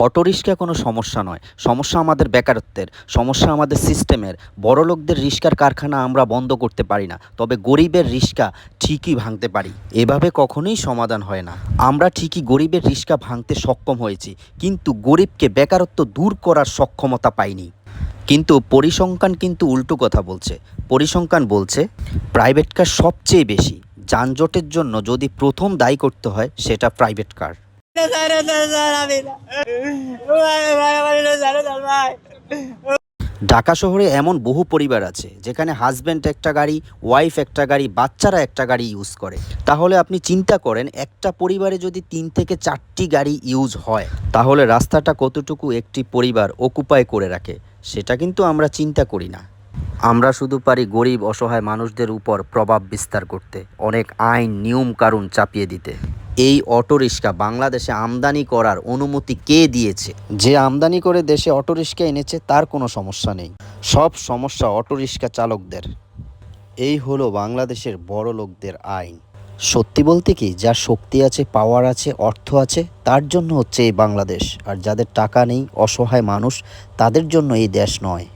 Autorickshaw কোনো সমস্যা নয়, সমস্যা আমাদের বেকারত্বের, সমস্যা আমাদের সিস্টেমের। বড়লোকদের রিক্সার কারখানা আমরা বন্ধ করতে পারি না, তবে গরিবের রিক্সা ঠিকই ভাঙতে পারি। এভাবে কখনোই সমাধান হয় না। আমরা ঠিকই গরিবের রিক্সা ভাঙতে সক্ষম হয়েছি, কিন্তু গরিবকে বেকারত্ব দূর করার সক্ষমতা পাইনি। কিন্তু পরিসংখ্যান কিন্তু উল্টো কথা বলছে। পরিসংখ্যান বলছে প্রাইভেট কার সবচেয়ে বেশি। যানজটের জন্য যদি প্রথম দায়ী করতে হয়, সেটা প্রাইভেট কার। ঢাকা শহরে এমন বহু পরিবার আছে যেখানে হাজব্যান্ড একটা গাড়ি, ওয়াইফ একটা গাড়ি, বাচ্চারা একটা গাড়ি ইউজ করে। তাহলে আপনি চিন্তা করেন, একটা পরিবারে যদি 3 থেকে 4টি গাড়ি ইউজ হয়, তাহলে রাস্তাটা কতটুকু একটি পরিবার অকুপাই করে রাখে, সেটা কিন্তু আমরা চিন্তা করি না। আমরা শুধু পারি গরিব অসহায় মানুষদের উপর প্রভাব বিস্তার করতে, অনেক আইন নিয়ম কানুন চাপিয়ে দিতে। এই অটোরিক্সা বাংলাদেশে আমদানি করার অনুমতি কে দিয়েছে? যে আমদানি করে দেশে অটোরিক্সা এনেছে তার কোনো সমস্যা নেই, সব সমস্যা অটোরিক্সা চালকদের। এই হলো বাংলাদেশের বড় লোকদের আইন। সত্যি বলতে কি, যার শক্তি আছে, পাওয়ার আছে, অর্থ আছে, তার জন্য হচ্ছে এই বাংলাদেশ। আর যাদের টাকা নেই, অসহায় মানুষ, তাদের জন্য এই দেশ নয়।